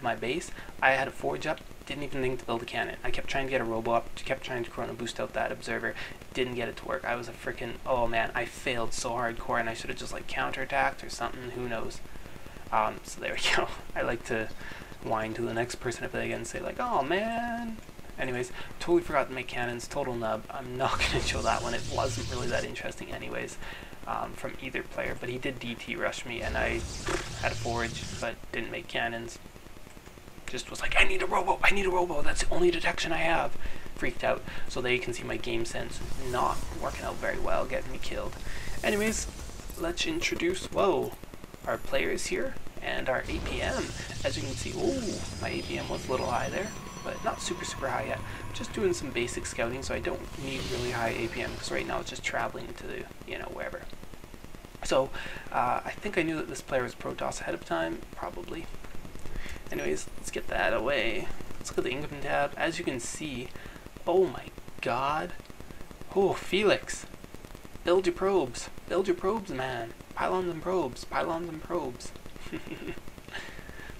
my base. I had a forge up, didn't even think to build a cannon. I kept trying to get a robo up, kept trying to chrono boost out that observer, didn't get it to work. I was a freaking, oh man, I failed so hardcore, and I should have just like counterattacked or something, who knows. So there we go. I like to whine to the next person I play again and say like, oh man. Anyways, totally forgot to make cannons, total nub. I'm not going to show that one. It wasn't really that interesting anyways from either player, but he did DT rush me, and I had a forge, but didn't make cannons. Just was like, I need a robo, that's the only detection I have. Freaked out. So there you can see my game sense not working out very well, getting me killed. Anyways, let's introduce, whoa, our players here, and our APM. As you can see, ooh, my APM was a little high there, but not super high yet. I'm just doing some basic scouting, so I don't need really high APM, because right now it's just traveling to the, wherever. So, I think I knew that this player was Protoss ahead of time, probably. Anyways, let's get that away. Let's look at the income tab. As you can see, oh my god. Oh, Felix. Build your probes, man. Pylons and probes,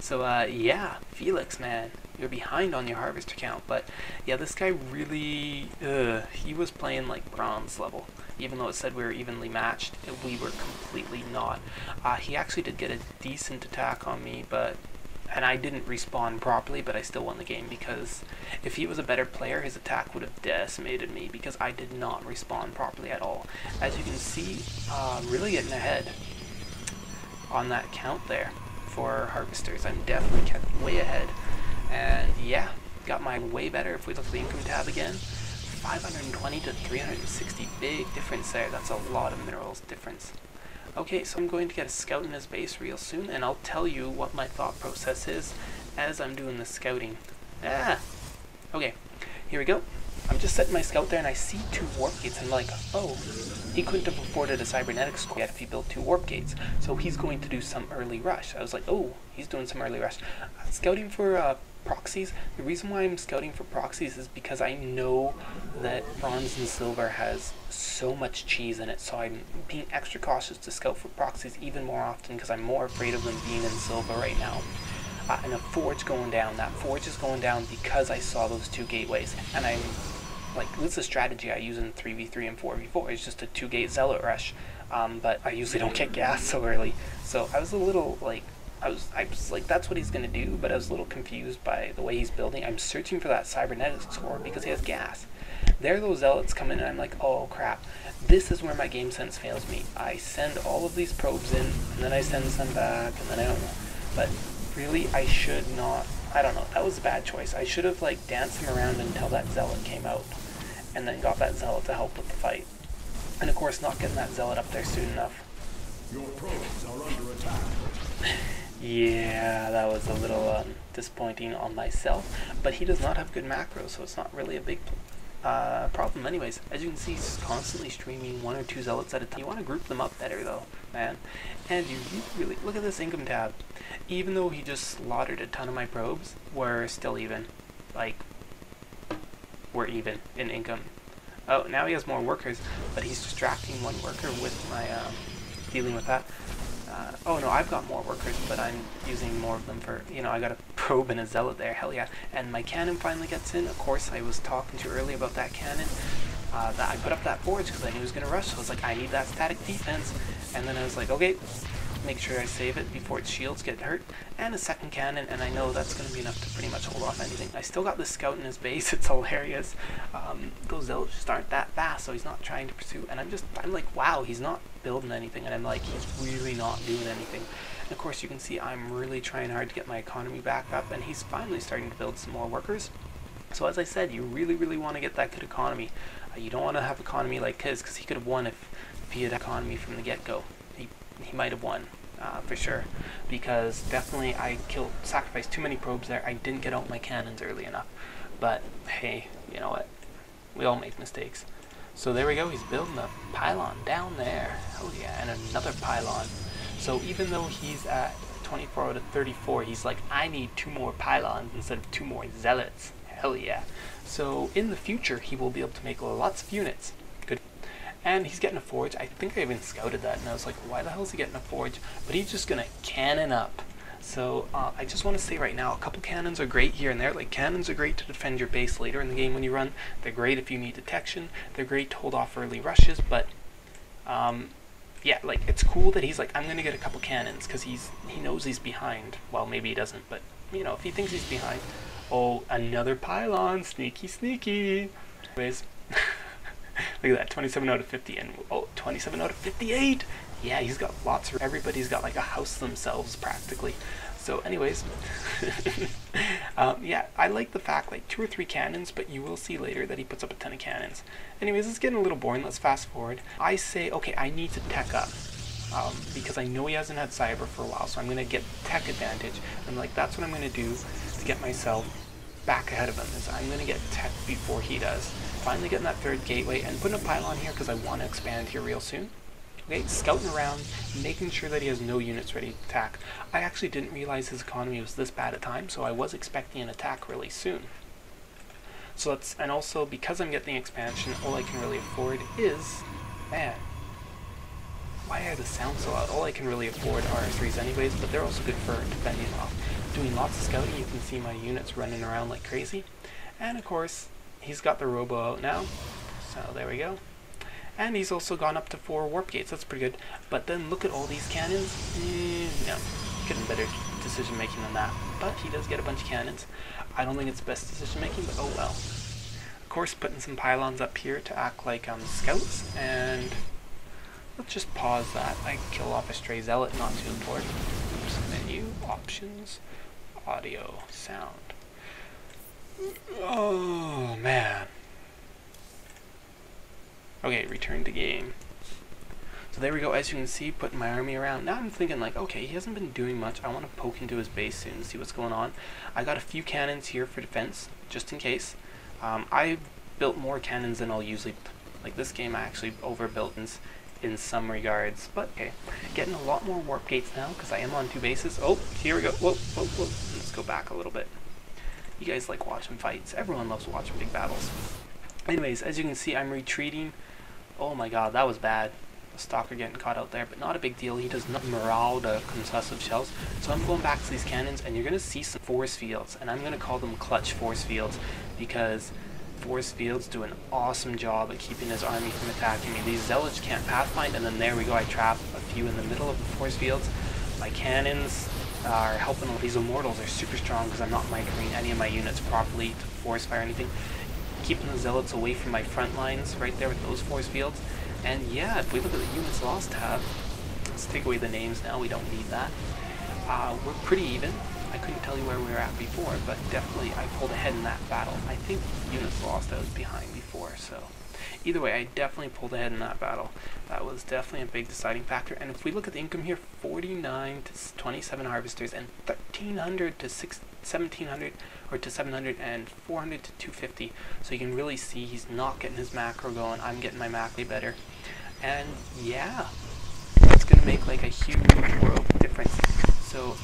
So, yeah, Felix, man. You're behind on your harvester count, but yeah, this guy really, he was playing like bronze level. Even though it said we were evenly matched, we were completely not. He actually did get a decent attack on me, and I didn't respawn properly, but I still won the game, because if he was a better player, his attack would have decimated me, because I did not respawn properly at all. As you can see, really getting ahead on that count there for harvesters. I'm definitely kept way ahead. And yeah, got mine way better. If we look at the income tab again, 520 to 360, big difference there. That's a lot of minerals difference. Okay, so I'm going to get a scout in his base real soon, and I'll tell you what my thought process is as I'm doing the scouting. Okay, here we go. I'm just setting my scout there, and I see 2 warp gates. I'm like, oh, he couldn't have afforded a cybernetics core yet if he built 2 warp gates, so he's going to do some early rush. I was like, oh, he's doing some early rush. Scouting for proxies. The reason why I'm scouting for proxies is because I know that bronze and silver has so much cheese in it, so I'm being extra cautious to scout for proxies even more often, because I'm more afraid of them being in silver right now. And a forge going down. That forge is going down because I saw those 2 gateways, and I'm like, this is a strategy I use in 3v3 and 4v4. It's just a 2-gate zealot rush, but I usually don't get gas so early, so I was a little like, I was like, that's what he's gonna do, but I was a little confused by the way he's building. I'm searching for that cybernetics core because he has gas. There those zealots come in, and I'm like, oh crap, this is where my game sense fails me. I send all of these probes in, and then I send some back, and then I don't know. But really, I should not, I don't know, that was a bad choice. I should have like danced him around until that zealot came out, and then got that zealot to help with the fight. And of course, not getting that zealot up there soon enough. Your probes are under attack. Yeah, that was a little disappointing on myself, but he does not have good macros, so it's not really a big problem anyways. As you can see, he's constantly streaming 1 or 2 zealots at a time. You want to group them up better though, man. And you really, look at this income tab. Even though he just slaughtered a ton of my probes, we're still even. Like, we're even in income. Oh, now he has more workers, but he's distracting 1 worker with my dealing with that. Oh no, I've got more workers, but I'm using more of them for, I got a probe and a zealot there, hell yeah. And my cannon finally gets in. Of course, I was talking to you earlier about that cannon. That I put up that forge because I knew he was going to rush, so I was like, I need that static defense. And then I was like, okay, make sure I save it before its shields get hurt. And a second cannon, and I know that's going to be enough to pretty much hold off anything. I still got the scout in his base, it's hilarious. Those zealots just aren't that fast, so he's not trying to pursue. And I'm like, wow, he's not building anything, and I'm like, he's really not doing anything. And of course, you can see I'm really trying hard to get my economy back up, and he's finally starting to build some more workers. So as I said, you really want to get that good economy. You don't want to have economy like his, because he could have won if he had economy from the get-go. He might have won, for sure, because definitely I sacrificed too many probes there. I didn't get out my cannons early enough, but hey, you know what? We all make mistakes. So there we go, he's building a pylon down there. Oh yeah, and another pylon. So even though he's at 24 out of 34, he's like, I need 2 more pylons instead of 2 more zealots. Hell yeah. So in the future, he will be able to make lots of units. Good. And he's getting a forge. I think I even scouted that, and I was like, why the hell is he getting a forge? But he's just gonna cannon up So I just want to say right now, a couple cannons are great here and there. Like, cannons are great to defend your base later in the game when you run. They're great if you need detection. They're great to hold off early rushes, but yeah, like, it's cool that he's like, I'm gonna get a couple cannons, because he knows he's behind. Well, maybe he doesn't, but, you know, if he thinks he's behind. Oh, another pylon, sneaky, sneaky. Anyways, look at that, 27 out of 50, and oh, 27 out of 58! Yeah, he's got lots of, everybody's got like a house themselves, practically. So anyways, yeah, I like the fact, like, 2 or 3 cannons, but you will see later that he puts up a ton of cannons. Anyways, it's getting a little boring. Let's fast forward. I say, okay, I need to tech up, because I know he hasn't had cyber for a while, so I'm going to get tech advantage. I'm like, that's what I'm going to do to get myself back ahead of him, is I'm going to get tech before he does. Finally getting that 3rd gateway, and putting a pylon here because I want to expand here real soon. Okay, scouting around, making sure that he has no units ready to attack. I actually didn't realize his economy was this bad at times, so I was expecting an attack really soon. So that's, and also because I'm getting the expansion, all I can really afford is, man, why are the sounds so loud? All I can really afford are R3s anyways, but they're also good for defending off. Doing lots of scouting, you can see my units running around like crazy. And of course, he's got the robo out now, so there we go. And he's also gone up to 4 warp gates. That's pretty good. But then look at all these cannons. No, getting better decision making than that. But he does get a bunch of cannons. I don't think it's best decision making, but oh well. Of course, putting some pylons up here to act like scouts. And let's just pause that. I kill off a stray zealot, not too important. Oops, menu, options, audio, sound. Oh man. Okay, return to game. So there we go, as you can see, putting my army around. Now I'm thinking like, okay, he hasn't been doing much. I want to poke into his base soon and see what's going on. I got a few cannons here for defense, just in case. I built more cannons than I'll usually, like this game I actually overbuilt in some regards. But okay, getting a lot more warp gates now because I am on 2 bases. Oh, here we go. Whoa, whoa, whoa. Let's go back a little bit. You guys like watching fights. Everyone loves watching big battles. Anyways, as you can see, I'm retreating. Oh my god, that was bad. The stalker getting caught out there, but not a big deal. He does not morale the concussive shells. So I'm going back to these cannons, and you're going to see some force fields, and I'm going to call them clutch force fields, because force fields do an awesome job at keeping his army from attacking me. These zealots can't pathfind, and then there we go, I trap a few in the middle of the force fields. My cannons are helping. These immortals are super strong because I'm not microing any of my units properly to force fire or anything. Keeping the zealots away from my front lines right there with those force fields. And yeah, if we look at the units lost tab, let's take away the names now, we don't need that. We're pretty even. I couldn't tell you where we were at before, but definitely I pulled ahead in that battle. I think units lost I was behind before, so either way, I definitely pulled ahead in that battle. That was definitely a big deciding factor. And if we look at the income here, 49 to 27 harvesters and 1,300 to 1,700 or to 700 and 400 to 250. So you can really see he's not getting his macro going. I'm getting my macro better. And yeah, that's going to make like a huge world difference. So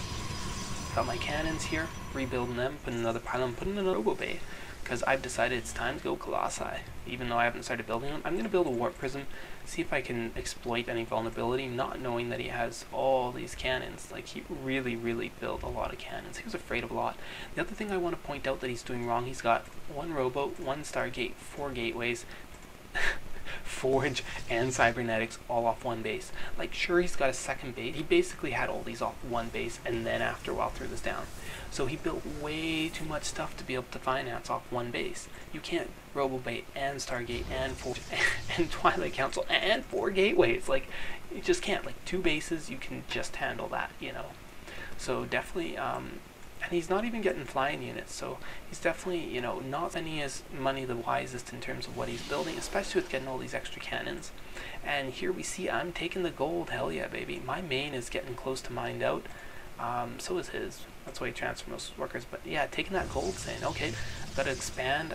got my cannons here, rebuilding them, putting another pylon, putting another robo bay, because I've decided it's time to go Colossi. Even though I haven't started building them, I'm going to build a warp prism, see if I can exploit any vulnerability, not knowing that he has all these cannons. Like, he really, really built a lot of cannons. He was afraid of a lot. The other thing I want to point out that he's doing wrong, he's got 1 rowboat, 1 stargate, 4 gateways, forge, and cybernetics all off 1 base. Like, sure, he's got a 2nd base. He basically had all these off 1 base, and then after a while threw this down. So he built way too much stuff to be able to finance off 1 base. You can't Robobait and Stargate and Forge and Twilight Council and 4 gateways. Like, you just can't. Like, 2 bases, you can just handle that, you know. So definitely, and he's not even getting flying units, so he's definitely, you know, not spending his money the wisest in terms of what he's building, especially with getting all these extra cannons. And here we see I'm taking the gold. Hell yeah, baby. My main is getting close to mined out. So is his. That's why he transfers most workers. But yeah, taking that gold, saying, okay, gotta expand.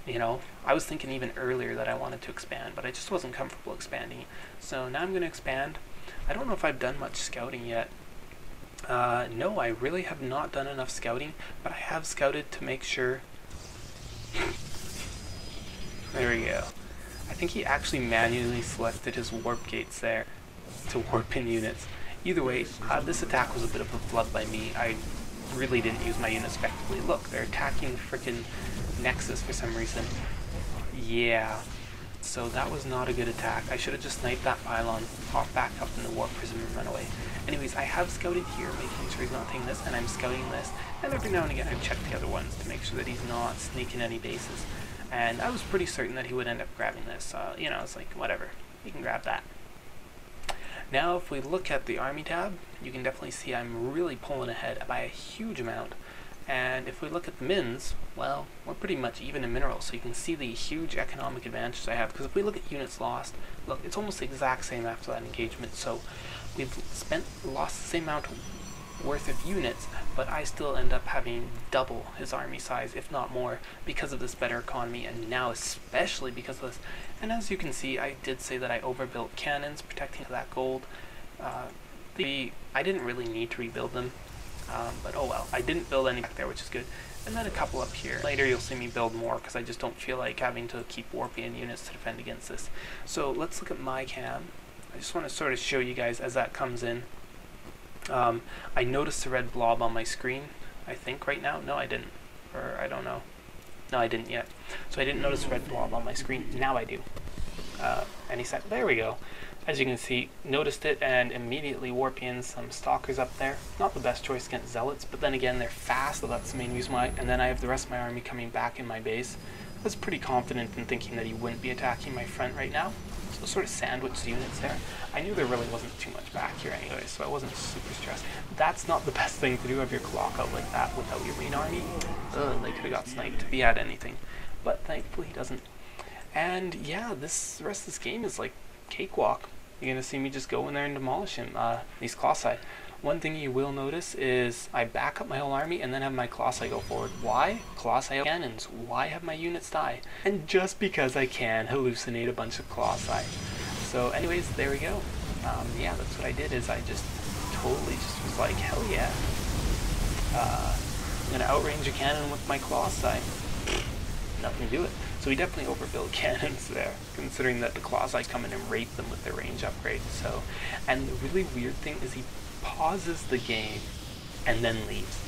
You know, I was thinking even earlier that I wanted to expand, but I just wasn't comfortable expanding. So now I'm going to expand. I don't know if I've done much scouting yet. No, I really have not done enough scouting, but I have scouted to make sure. There we go. I think he actually manually selected his warp gates there to warp in units. Either way, this attack was a bit of a flub by me. I really didn't use my units effectively. Look, they're attacking frickin' Nexus for some reason. Yeah. So that was not a good attack. I should have just sniped that pylon, hop back up in the warp prism and run away. Anyways, I have scouted here, making sure he's not taking this, and I'm scouting this, and every now and again I check the other ones to make sure that he's not sneaking any bases. And I was pretty certain that he would end up grabbing this. You know, it's like, whatever, he can grab that. Now, if we look at the army tab, you can definitely see I'm really pulling ahead by a huge amount. And if we look at the mins, well, we're pretty much even in minerals, so you can see the huge economic advantages I have. Because if we look at units lost, look, it's almost the exact same after that engagement. So we've lost the same amount worth of units, but I still end up having double his army size, if not more, because of this better economy, and now especially because of this. And as you can see, I did say that I overbuilt cannons, protecting that gold. I didn't really need to rebuild them. But oh well, I didn't build any back there, which is good. And then a couple up here. Later you'll see me build more because I just don't feel like having to keep warping units to defend against this. So let's look at my cam. I just want to sort of show you guys as that comes in. I noticed the red blob on my screen, I think right now. No, I didn't. Or I don't know. No, I didn't yet. So I didn't notice the red blob on my screen. Now I do. Any sec. There we go. As you can see, noticed it and immediately warp in some stalkers up there. Not the best choice against zealots, but then again they're fast, so that's the main reason why. And then I have the rest of my army coming back in my base. I was pretty confident in thinking that he wouldn't be attacking my front right now. So sort of sandwiched units there. I knew there really wasn't too much back here anyway, so I wasn't super stressed. That's not the best thing to do, have your clock out like that without your main army. Ugh, they could have got sniped if he had anything. But thankfully he doesn't. And yeah, the rest of this game is like cakewalk. You're going to see me just go in there and demolish him, these Colossi. One thing you will notice is I back up my whole army and then have my Colossi go forward. Why? Colossi cannons. Why have my units die? And just because I can hallucinate a bunch of Colossi. So anyways, there we go. Yeah, that's what I did, is I just totally just was like, hell yeah. I'm going to outrange a cannon with my Colossi. Nothing to do it. So we definitely overbuilt cannons there, considering that the Colossi come in and rape them with their range upgrade. So, and the really weird thing is he pauses the game and then leaves.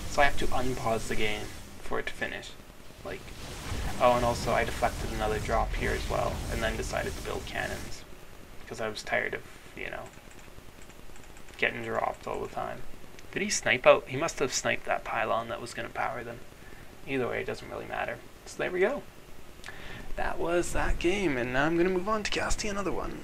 So I have to unpause the game for it to finish. Like, oh, and also I deflected another drop here as well, and then decided to build cannons because I was tired of, you know, getting dropped all the time. Did he snipe out? He must have sniped that pylon that was going to power them. Either way, it doesn't really matter. So there we go. That was that game, and now I'm going to move on to casting another one.